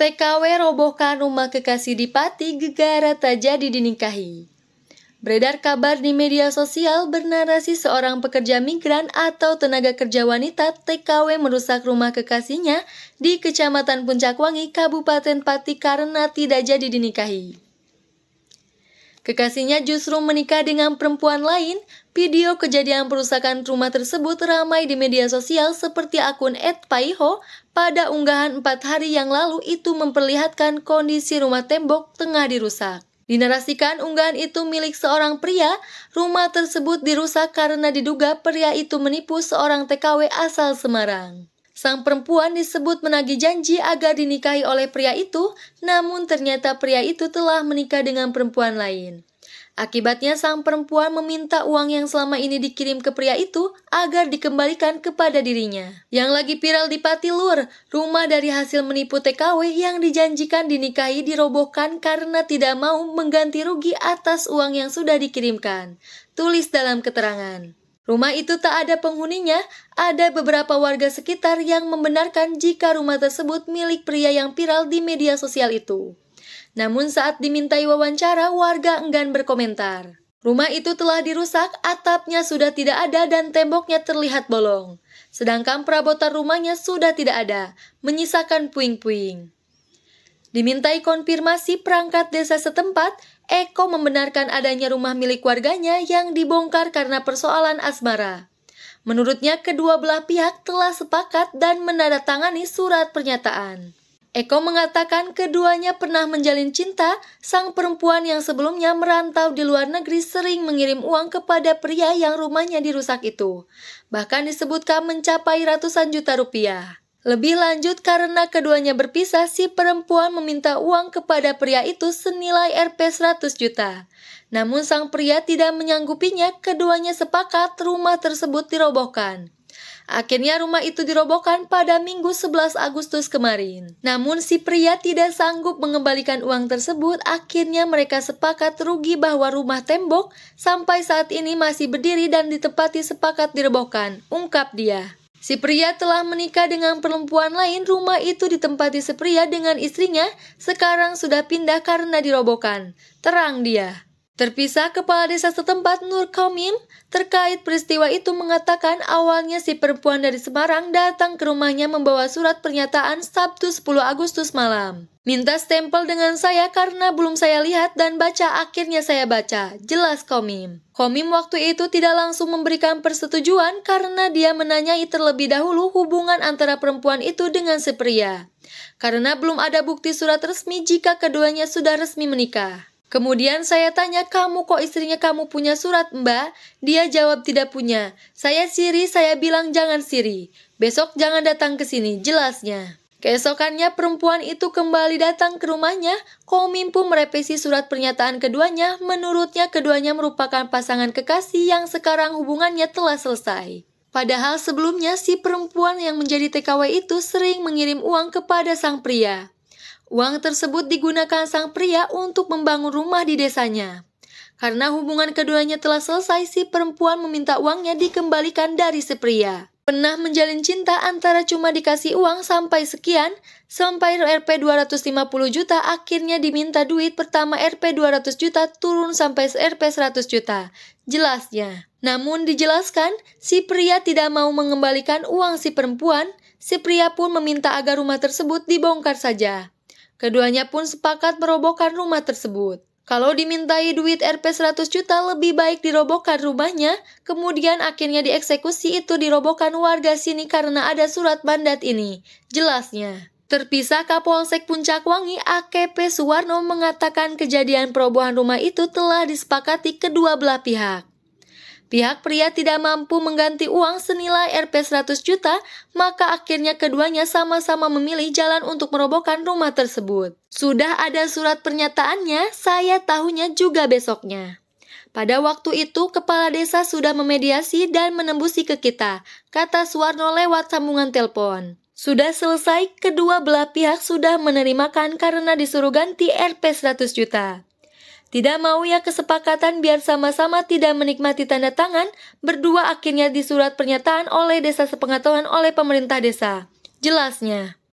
TKW robohkan rumah kekasih di Pati, gegara tak jadi dinikahi. Beredar kabar di media sosial bernarasi seorang pekerja migran atau tenaga kerja wanita TKW merusak rumah kekasihnya di Kecamatan Puncakwangi, Kabupaten Pati karena tidak jadi dinikahi. Kekasihnya justru menikah dengan perempuan lain. Video kejadian perusakan rumah tersebut ramai di media sosial seperti akun @paiho pada unggahan 4 hari yang lalu itu memperlihatkan kondisi rumah tembok tengah dirusak. Dinarasikan unggahan itu milik seorang pria. Rumah tersebut dirusak karena diduga pria itu menipu seorang TKW asal Semarang. Sang perempuan disebut menagih janji agar dinikahi oleh pria itu, namun ternyata pria itu telah menikah dengan perempuan lain. Akibatnya sang perempuan meminta uang yang selama ini dikirim ke pria itu agar dikembalikan kepada dirinya. Yang lagi viral di Pati Lur, rumah dari hasil menipu TKW yang dijanjikan dinikahi dirobohkan karena tidak mau mengganti rugi atas uang yang sudah dikirimkan. Tulis dalam keterangan. Rumah itu tak ada penghuninya, ada beberapa warga sekitar yang membenarkan jika rumah tersebut milik pria yang viral di media sosial itu. Namun saat dimintai wawancara, warga enggan berkomentar. Rumah itu telah dirusak, atapnya sudah tidak ada dan temboknya terlihat bolong. Sedangkan perabotan rumahnya sudah tidak ada, menyisakan puing-puing. Dimintai konfirmasi perangkat desa setempat, Eko membenarkan adanya rumah milik warganya yang dibongkar karena persoalan asmara. Menurutnya kedua belah pihak telah sepakat dan menandatangani surat pernyataan. Eko mengatakan keduanya pernah menjalin cinta. Sang perempuan yang sebelumnya merantau di luar negeri sering mengirim uang kepada pria yang rumahnya dirusak itu. Bahkan disebutkan mencapai ratusan juta rupiah. Lebih lanjut, karena keduanya berpisah, si perempuan meminta uang kepada pria itu senilai Rp 100 juta. Namun sang pria tidak menyanggupinya, keduanya sepakat rumah tersebut dirobohkan. Akhirnya rumah itu dirobohkan pada Minggu 11 Agustus kemarin. Namun si pria tidak sanggup mengembalikan uang tersebut. Akhirnya mereka sepakat rugi bahwa rumah tembok sampai saat ini masih berdiri dan ditepati sepakat dirobohkan, ungkap dia. Si pria telah menikah dengan perempuan lain. Rumah itu ditempati si pria dengan istrinya. Sekarang sudah pindah karena dirobohkan, terang dia. Terpisah, Kepala Desa setempat Nur Komim terkait peristiwa itu mengatakan awalnya si perempuan dari Semarang datang ke rumahnya membawa surat pernyataan Sabtu 10 Agustus malam. Minta stempel dengan saya karena belum saya lihat dan baca, akhirnya saya baca, jelas Komim. Komim waktu itu tidak langsung memberikan persetujuan karena dia menanyai terlebih dahulu hubungan antara perempuan itu dengan si pria. Karena belum ada bukti surat resmi jika keduanya sudah resmi menikah. Kemudian saya tanya, kamu kok istrinya kamu punya surat, Mbak? Dia jawab tidak punya. Saya siri, saya bilang jangan siri. Besok jangan datang ke sini, jelasnya. Keesokannya perempuan itu kembali datang ke rumahnya. Komim pun merevisi surat pernyataan keduanya. Menurutnya keduanya merupakan pasangan kekasih yang sekarang hubungannya telah selesai. Padahal sebelumnya si perempuan yang menjadi TKW itu sering mengirim uang kepada sang pria. Uang tersebut digunakan sang pria untuk membangun rumah di desanya. Karena hubungan keduanya telah selesai, si perempuan meminta uangnya dikembalikan dari si pria. Pernah menjalin cinta antara cuma dikasih uang sampai sekian, sampai Rp 250 juta, akhirnya diminta duit pertama Rp 200 juta turun sampai Rp 100 juta. Jelasnya. Namun dijelaskan, si pria tidak mau mengembalikan uang si perempuan. Si pria pun meminta agar rumah tersebut dibongkar saja. Keduanya pun sepakat merobohkan rumah tersebut. Kalau dimintai duit Rp 100 juta, lebih baik dirobohkan rumahnya. Kemudian akhirnya dieksekusi, itu dirobohkan warga sini karena ada surat mandat ini, jelasnya. Terpisah, Kapolsek Puncakwangi AKP Suwarno mengatakan kejadian perobohan rumah itu telah disepakati kedua belah pihak. Pihak pria tidak mampu mengganti uang senilai Rp 100 juta, maka akhirnya keduanya sama-sama memilih jalan untuk merobohkan rumah tersebut. Sudah ada surat pernyataannya, saya tahunya juga besoknya. Pada waktu itu, Kepala Desa sudah memediasi dan menembusi ke kita, kata Suwarno lewat sambungan telepon. Sudah selesai, kedua belah pihak sudah menerimakan karena disuruh ganti Rp 100 juta. Tidak mau ya kesepakatan biar sama-sama tidak menikmati tanda tangan, berdua akhirnya disurat pernyataan oleh desa sepengetahuan oleh pemerintah desa. Jelasnya.